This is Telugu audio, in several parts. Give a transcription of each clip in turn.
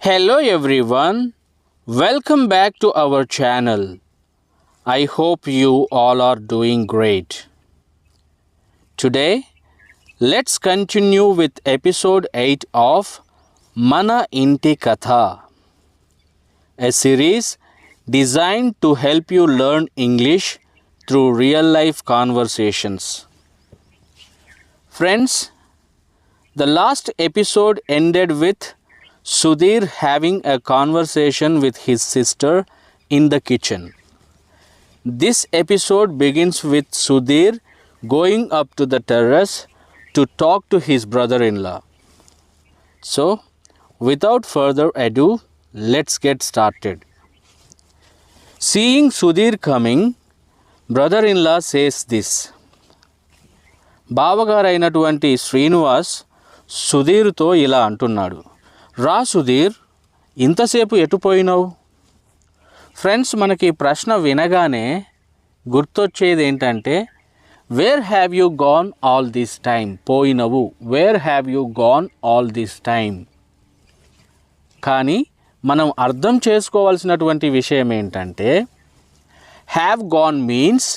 Hello everyone, welcome back to our channel. I hope you all are doing great. Today, let's continue with episode 8 of Mana Inti Katha, a series designed to help you learn English through real life conversations. Friends, the last episode ended with Sudhir having a conversation with his sister in the kitchen. This episode begins with Sudhir going up to the terrace to talk to his brother-in-law. So, without further ado, let's get started. Seeing Sudhir coming, brother-in-law says this. బావగారైనటువంటి Srinivas సుధీర్తో ఇలా అంటున్నాడు, రా సుధీర్, ఇంతసేపు ఎటుపోయినావు? ఫ్రెండ్స్, మనకి ప్రశ్న వినగానే గుర్తొచ్చేది ఏంటంటే where have you gone all this time? పోయినవు, where have you gone all this time. కానీ మనం అర్థం చేసుకోవాల్సినటువంటి విషయం ఏంటంటే have gone means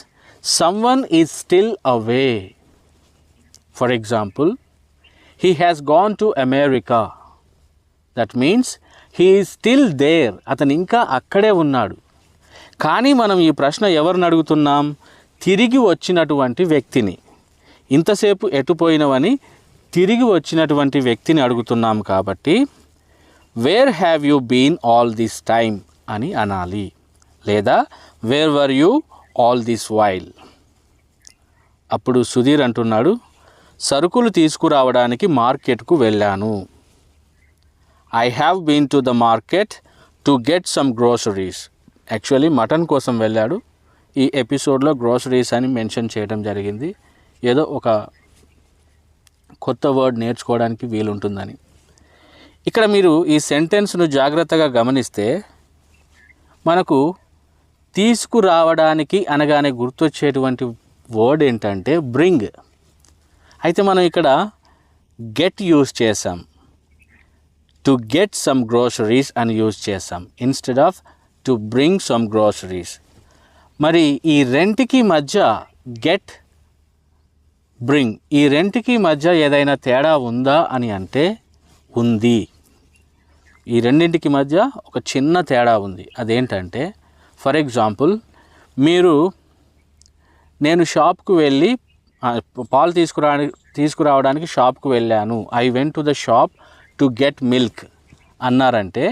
someone is still away. For example, he has gone to America. That means he is still there. అతను ఇంకా అక్కడే ఉన్నాడు. కానీ మనం ఈ ప్రశ్న ఎవరిని అడుగుతున్నాం? తిరిగి వచ్చినటువంటి వ్యక్తిని. ఇంతసేపు ఎటుపోయినవని తిరిగి వచ్చినటువంటి వ్యక్తిని అడుగుతున్నాం కాబట్టి where have you been all this time అని అనాలి, లేదా where were you all this while. అప్పుడు సుధీర్ అంటున్నాడు, సరుకులు తీసుకురావడానికి మార్కెట్కు వెళ్ళాను. I have been to the market to get some groceries. Actually mutton కోసం వెళ్ళాడు. ఈ ఎపిసోడ్లో గ్రోసరీస్ అని మెన్షన్ చేయడం జరిగింది, ఏదో ఒక కొత్త వర్డ్ నేర్చుకోవడానికి వీలుంటుందని. ఇక్కడ మీరు ఈ సెంటెన్స్ను జాగ్రత్తగా గమనిస్తే మనకు తీసుకురావడానికి అనగానే గుర్తొచ్చేటువంటి వర్డ్ ఏంటంటే బ్రింగ్. అయితే మనం ఇక్కడ గెట్ యూజ్ చేసాం, టు గెట్ సమ్ గ్రోసరీస్ అని యూజ్ చేసాం instead off to bring some groceries. మరి ఈ రెంటికి మధ్య గెట్, బ్రింగ్, ఈ రెంటికి మధ్య ఏదైనా తేడా ఉందా అని అంటే ఉంది. ఈ రెండింటికి మధ్య ఒక చిన్న తేడా ఉంది. అదేంటంటే ఫర్ ఎగ్జాంపుల్, నేను షాప్కు వెళ్ళి పాలు తీసుకురావడానికి షాప్కు వెళ్ళాను. I went to the shop to get milk అన్నారంటే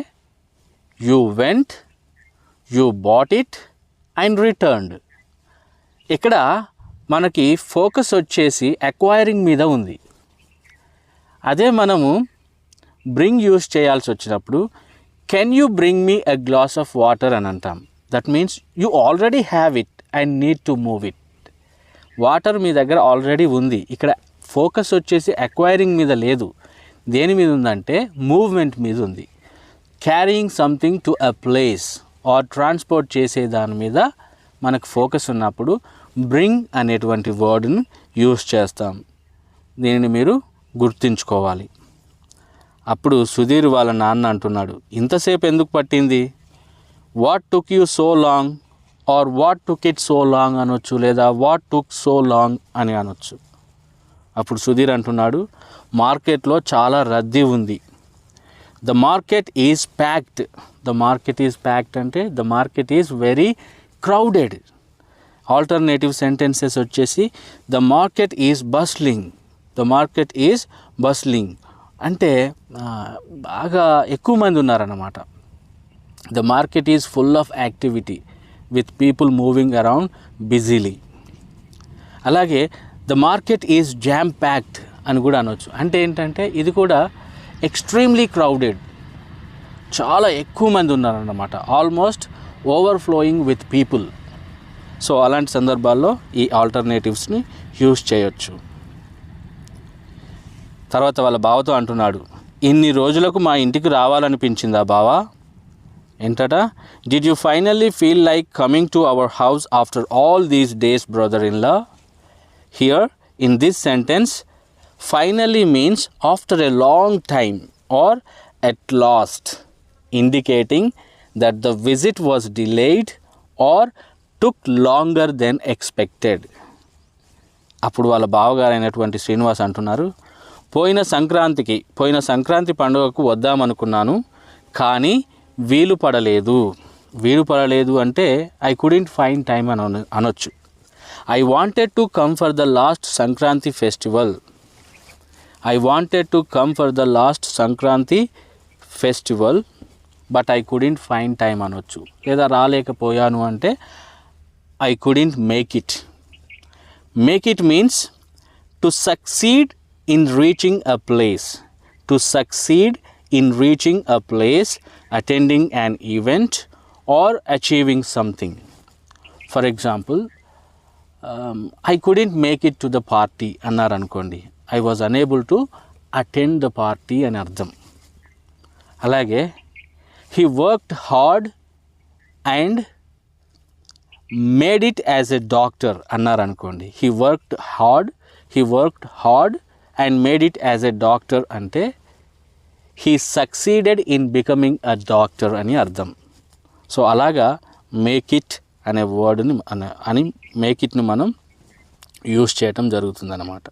you went, you bought it and returned. ఇక్కడ మనకి ఫోకస్ వచ్చేసి అక్వైరింగ్ మీద ఉంది. అదే మనము బ్రింగ్ యూస్ చేయాల్సి వచ్చినప్పుడు can you bring me a glass of water అని అంటాం. That means you already have it and need to move it. Water మీ దగ్గర ఆల్రెడీ ఉంది. ఇక్కడ ఫోకస్ వచ్చేసి అక్వైరింగ్ మీద లేదు. దేని మీద ఉందంటే మూవ్మెంట్ మీద ఉంది. Carrying something to a place or transport చేసే దాని మీద మనకు ఫోకస్ ఉన్నప్పుడు బ్రింగ్ అనేటువంటి వర్డ్ని యూస్ చేస్తాం. దీనిని మీరు గుర్తుంచుకోవాలి. అప్పుడు సుధీర్ వాళ్ళ నాన్న అంటున్నాడు, ఇంతసేపు ఎందుకు పట్టింది? What took you so long or what took it so long అనొచ్చు, లేదా వాట్ టుక్ సో లాంగ్ అని అనొచ్చు. అప్పుడు సుధీర్ అంటున్నాడు, మార్కెట్లో చాలా రద్దీ ఉంది. The market is packed. The market is packed అంటే the market is very crowded. Alternative sentences వచ్చేసి the market is bustling. The market is bustling అంటే బాగా ఎక్కువ మంది ఉన్నారన్నమాట. The market is full of activity with people moving around busily. అలాగే the market is jam packed అని కూడా అనొచ్చు. అంటే ఏంటంటే ఇది కూడా ఎక్స్ట్రీమ్లీ క్రౌడెడ్, చాలా ఎక్కువ మంది ఉన్నారన్నమాట, almost overflowing with people. So అలాంటి సందర్భాల్లో ఈ ఆల్టర్నేటివ్స్ని యూజ్ చేయొచ్చు. తర్వాత వాళ్ళ బావతో అంటున్నాడు, ఇన్ని రోజులకు మా ఇంటికి రావాలనిపించిందా బావా? ఏంటట? Did you finally feel like coming to our house after all these days brother in law? Here in this sentence finally means after a long time or at last. indicating that the visit was delayed or took longer than expected. అప్పుడు వాళ్ళ బావగారైనటువంటి శ్రీనివాస్ అంటున్నారు, పోయిన సంక్రాంతి పండుగకు వద్దామనుకున్నాను, కానీ వీలు పడలేదు అంటే ఐ కుడెంట్ ఫైండ్ టైమ్ అని అనొచ్చు. I wanted to come for the last Sankranti festival but I couldn't find time అనొచ్చు. లేదా రాలేకపోయాను అంటే I couldn't make it. Make it means to succeed in reaching a place, attending an event or achieving something. For example, I couldn't make it to the party అన్నారు అనుకోండి, I was unable to attend the party అని అర్థం. అలాగే he worked hard and made it as a doctor అన్నారు అనుకోండి, he worked hard and made it as a doctor అంటే he succeeded in becoming a doctor అని అర్థం. సో అలాగా మేక్ ఇట్ అనే వర్డ్ని మేక్ ఇట్ని మనం యూజ్ చేయటం జరుగుతుందన్నమాట.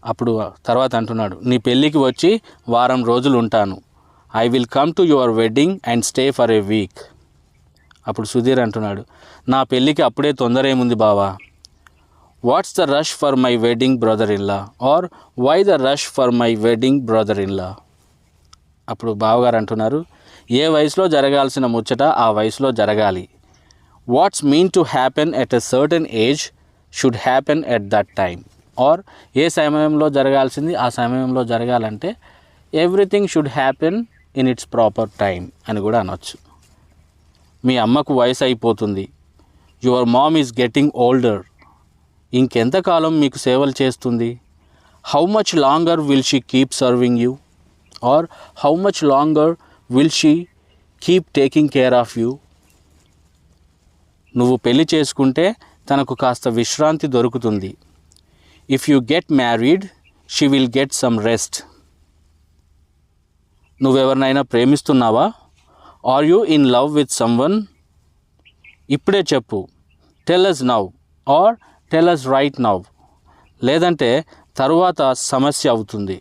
అప్పుడు తర్వాత అంటున్నాడు, నీ పెళ్ళికి వచ్చి వారం రోజులు ఉంటాను. I will come to your wedding and stay for a week. అప్పుడు సుధీర్ అంటున్నాడు, నా పెళ్ళికి అప్పుడే తొందర ఏముంది బావా, what's the rush for my wedding brother in law or why the rush for my wedding brother in law. అప్పుడు బావగారు అంటున్నారు, ఏ వయసులో జరగాల్సిన ముచ్చట ఆ వయసులో జరగాలి. What's mean to happen at a certain age should happen at that time. Or ఏ సమయంలో జరగాల్సింది ఆ సమయంలో జరగాలంటే everything should happen in its proper time అని కూడా అనొచ్చు. మీ అమ్మకు వయసు అయిపోతుంది, your mom is getting older, ఇంకెంతకాలం మీకు సేవలు చేస్తుంది. How much longer will she keep serving you or how much longer will she keep taking care of you. నువ్వు పెళ్లి చేసుకుంటే తనకు కాస్త విశ్రాంతి దొరుకుతుంది. If you get married she will get some rest. నువ్వెవరినైనా ప్రేమిస్తున్నావా? Are you in love with someone? ఇప్పుడే చెప్పు, tell us now or tell us right now. లేదంటే తరువాత సమస్య అవుతుంది.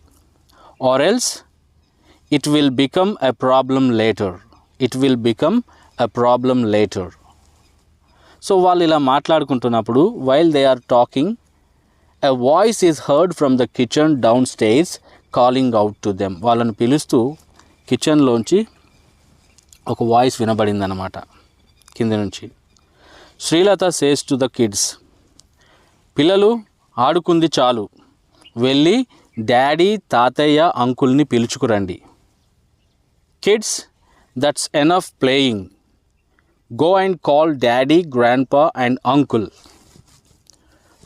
Or else it will become a problem later. So వాళ్ళు ఇలా మాట్లాడుకుంటున్నప్పుడు while they are talking, a voice is heard from the kitchen downstairs calling out to them. వాళ్ళని పిలుస్తూ కిచెన్లోంచి ఒక వాయిస్ వినబడిందన్నమాట కింద నుంచి. Srilatha says to the kids, పిల్లలు ఆడుకుంది చాలు, వెళ్ళి డాడీ తాతయ్య అంకుల్ని పిలుచుకురండి. Kids, that's enough playing, go and call daddy, grandpa and uncle.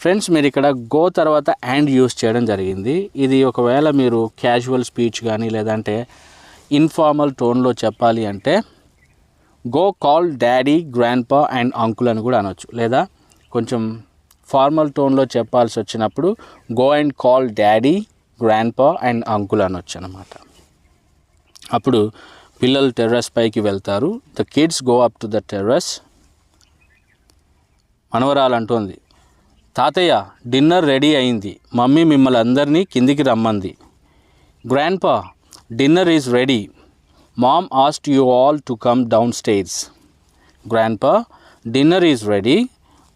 Friends, మీరు ఇక్కడ గో తర్వాత అండ్ యూస్ చేయడం జరిగింది. ఇది ఒకవేళ మీరు క్యాజువల్ స్పీచ్ కానీ లేదంటే ఇన్ఫార్మల్ టోన్లో చెప్పాలి అంటే go call daddy, grandpa and uncle అని కూడా అనొచ్చు. లేదా కొంచెం ఫార్మల్ టోన్లో చెప్పాల్సి వచ్చినప్పుడు go and call daddy, grandpa and uncle అనొచ్చు అన్నమాట. అప్పుడు పిల్లలు టెర్రస్ పైకి వెళ్తారు. The kids go up to the terrace. మనవరాలు అంటోంది, తాతయ్య డిన్నర్ రెడీ అయింది, మమ్మీ మిమ్మల్ని అందరినీ కిందికి రమ్మంది. Grandpa, dinner is ready, mom asked you all to come downstairs. Grandpa, dinner is ready,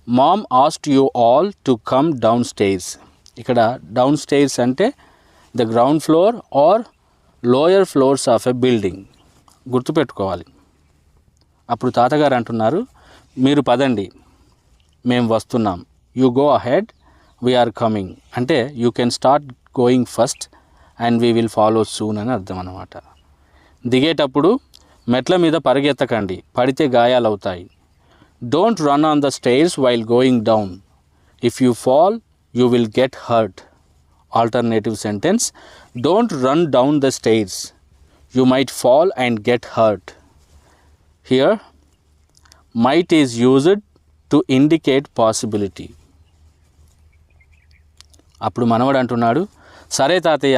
mom asked you all to come downstairs. ఇక్కడ డౌన్ స్టేర్స్ అంటే the ground floor or lower floors of a building గుర్తుపెట్టుకోవాలి. అప్పుడు తాతగారు అంటున్నారు, మీరు పదండి, మేము వస్తున్నాం. You go ahead, we're coming. అంటే you can start going first and we will follow soon అని అర్థం అన్నమాట. దిగేటప్పుడు మెట్ల మీద పరిగెత్తకండి, పడితే గాయాలవుతాయి. Don't run on the stairs while going down, if you fall you will get hurt. Alternative sentence, don't run down the stairs, you might fall and get hurt. Here, might is used to indicate possibility. అప్పుడు మనవడు అంటున్నాడు, సరే తాతయ్య,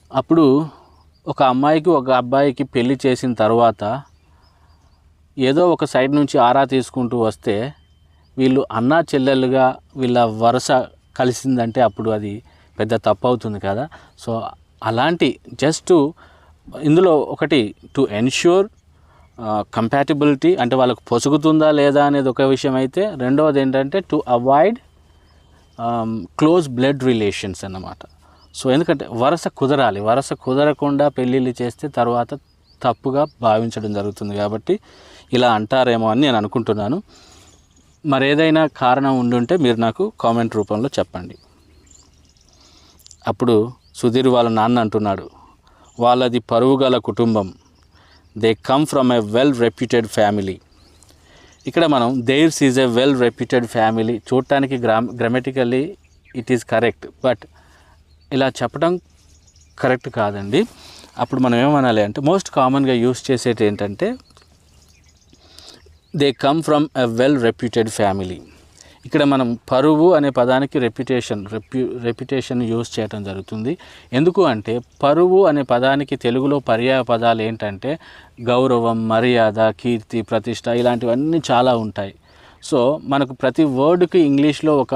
అప్పుడు ఒక అమ్మాయికి ఒక అబ్బాయికి పెళ్లి చేసిన తర్వాత ఏదో ఒక సైడ్ నుంచి ఆరా తీసుకుంటూ వస్తే వీళ్ళు అన్నా చెల్లెళ్ళుగా వీళ్ళ వరుస కలిసిందంటే అప్పుడు అది పెద్ద తప్పు అవుతుంది కదా. సో అలాంటి జస్ట్ ఇందులో ఒకటి టు ఎన్ష్యూర్ కంపాటిబిలిటీ, అంటే వాళ్ళకు పొసుగుతుందా లేదా అనేది ఒక విషయం అయితే, రెండవది ఏంటంటే to avoid close blood relations అన్నమాట. సో ఎందుకంటే వరుస కుదరాలి, వరుస కుదరకుండా పెళ్ళిళ్ళు చేస్తే తర్వాత తప్పుగా భావించడం జరుగుతుంది. కాబట్టి ఇలా అంటారేమో అని నేను అనుకుంటున్నాను. మరేదైనా కారణం ఉండుంటే మీరు నాకు కామెంట్ రూపంలో చెప్పండి. అప్పుడు సుధీర్ వాళ్ళ నాన్న అంటున్నాడు, వాళ్ళది పరువు గల కుటుంబం, they come from a well reputed family. ఇక్కడ మనం there's is a well reputed family చూడటానికి grammatically it is correct, but ఇలా చెప్పడం కరెక్ట్ కాదండి. అప్పుడు మనం ఏమనాలి అంటే మోస్ట్ కామన్గా యూస్ చేసేది ఏంటంటే they come from a well reputed family. ఇక్కడ మనం పరువు అనే పదానికి రెప్యుటేషన్ యూజ్ చేయడం జరుగుతుంది. ఎందుకు అంటే పరువు అనే పదానికి తెలుగులో పర్యాయ పదాలు ఏంటంటే గౌరవం, మర్యాద, కీర్తి, ప్రతిష్ట ఇలాంటివన్నీ చాలా ఉంటాయి. సో మనకు ప్రతి వర్డ్కి ఇంగ్లీష్లో ఒక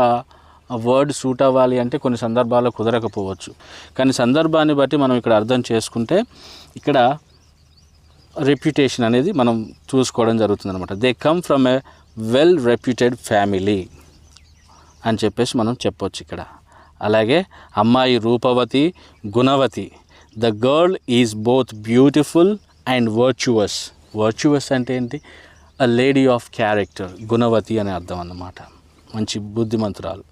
వర్డ్ సూట్ అవ్వాలి అంటే కొన్ని సందర్భాల్లో కుదరకపోవచ్చు. కానీ సందర్భాన్ని బట్టి మనం ఇక్కడ అర్థం చేసుకుంటే ఇక్కడ రెప్యుటేషన్ అనేది మనం చూసుకోవడం జరుగుతుంది అనమాట. They come from a well reputed family అని చెప్పేసి మనం చెప్పొచ్చు ఇక్కడ. అలాగే అమ్మాయి రూపవతి, గుణవతి. The girl is both beautiful and virtuous. Virtuous అంటే ఏంటి? A lady of character. గుణవతి అనే అర్థం అన్నమాట, మంచి బుద్ధిమంతురాలు.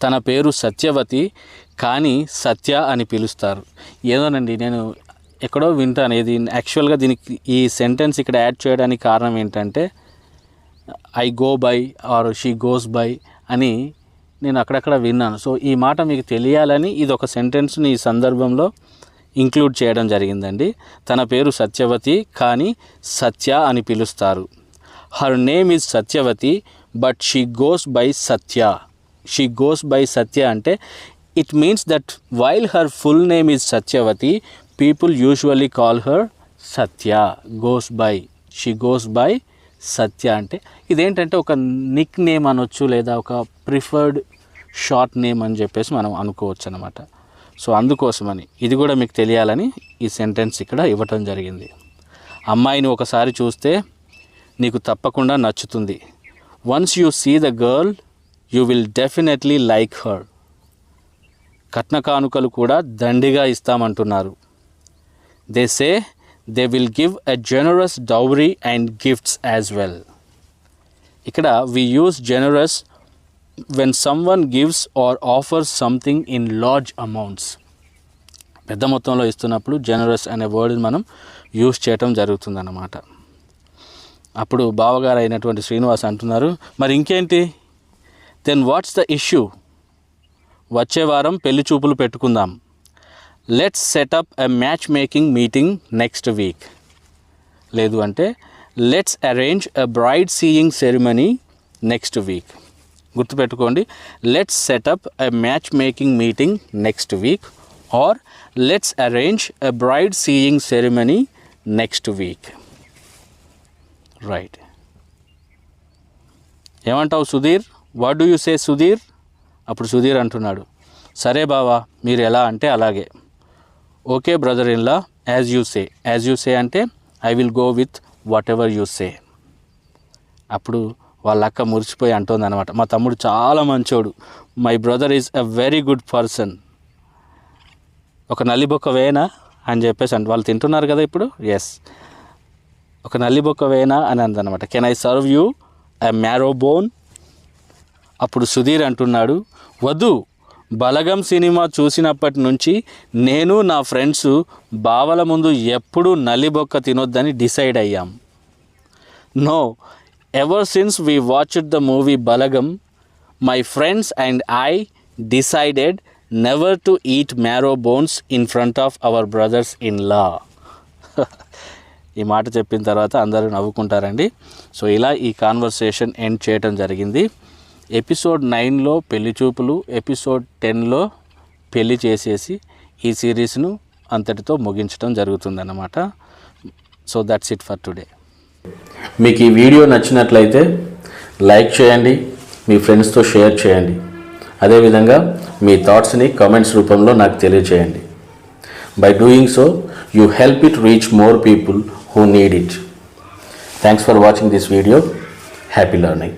తన పేరు సత్యవతి, కానీ సత్య అని పిలుస్తారు. ఏదోనండి నేను ఎక్కడో వింటాను. ఇది యాక్చువల్గా దీనికి ఈ సెంటెన్స్ ఇక్కడ యాడ్ చేయడానికి కారణం ఏంటంటే I go by or she goes by అని నేను అక్కడక్కడ విన్నాను. సో ఈ మాట మీకు తెలియాలని ఇది ఒక సెంటెన్స్ని ఈ సందర్భంలో ఇంక్లూడ్ చేయడం జరిగిందండి. తన పేరు సత్యవతి, కానీ సత్య అని పిలుస్తారు. Her name is Satyavathi but she goes by Satya. She goes by Satya అంటే it means that while her full name is Satyavathi, people usually call her Satya. Goes by, she goes by Satya అంటే ఇదేంటంటే ఒక నిక్ నేమ్ అనొచ్చు, లేదా ఒక ప్రిఫర్డ్ షార్ట్ నేమ్ అని చెప్పేసి మనం అనుకోవచ్చు అనమాట. సో అందుకోసమని ఇది కూడా మీకు తెలియాలని ఈ సెంటెన్స్ ఇక్కడ ఇవ్వటం జరిగింది. అమ్మాయిని ఒకసారి చూస్తే నీకు తప్పకుండా నచ్చుతుంది. Once you see the girl you will definitely like her. కట్న కానుకలు కూడా దండిగా ఇస్తామంటున్నారు. They say they will give a generous dowry and gifts as well. ఇక్కడ we use generous when someone gives or offers something in large amounts. పెద్ద మొత్తంలో ఇస్తున్నప్పుడు జనరస్ అనే వర్డ్ని మనం యూస్ చేయటం జరుగుతుందన్నమాట. అప్పుడు బావగారు అయినటువంటి శ్రీనివాస్ అంటున్నారు, మరి ఇంకేంటి, దెన్ వాట్స్ ద ఇష్యూ? వచ్చే వారం పెళ్లి చూపులు పెట్టుకుందాం. Let's set up a matchmaking meeting next week. లేదు అంటే let's arrange a bride seeing ceremony next week. గుర్తుపెట్టుకోండి, let's set up a matchmaking meeting next week or let's arrange a bride seeing ceremony next week. Right. ఏమంటావు Sudheer? What do you say Sudheer? అప్పుడు సుధీర్ అంటున్నాడు, సరే బావా, మీరు ఎలా అంటే అలాగే. Okay brother in law, as you say. As you say అంటే I will go with what ever you say. అప్పుడు వాళ్ళ అక్క మురిసిపోయి అంటుంది అనమాట, మా తమ్ముడు చాలా మంచోడు, my brother is a very good person. ఒక నల్లిబొక్క వేనా అని చెప్పేసి అంటే వాళ్ళు తింటున్నారు కదా ఇప్పుడు. ఎస్, ఒక నల్లిబొక్క వేనా అని అందనమాట. Can I serve you a marrow bone? అప్పుడు సుధీర్ అంటున్నాడు, వద్దు, బలగం సినిమా చూసినప్పటి నుంచి నేను నా ఫ్రెండ్స్ బావల ముందు ఎప్పుడూ నల్లిబొక్క తినొద్దని డిసైడ్ అయ్యాం. No, ever since we watched the movie Balagam, my friends and I decided never to eat marrow bones in front of our brothers in law. ఈ మాట చెప్పిన తర్వాత అందరూ నవ్వుకుంటారండి. సో ఇలా ఈ కాన్వర్సేషన్ ఎండ్ చేయడం జరిగింది. ఎపిసోడ్ 9లో పెళ్లి చూపులు, ఎపిసోడ్ 10లో పెళ్లి చేసేసి ఈ సిరీస్ను అంతటితో ముగించడం జరుగుతుందన్నమాట. So that's it for today. మీకు ఈ వీడియో నచ్చినట్లయితే లైక్ చేయండి, మీ ఫ్రెండ్స్తో షేర్ చేయండి. అదేవిధంగా మీ థాట్స్ని కామెంట్స్ రూపంలో నాకు తెలియచేయండి. By doing so you help it reach more people who need it. Thanks for watching this video. Happy learning.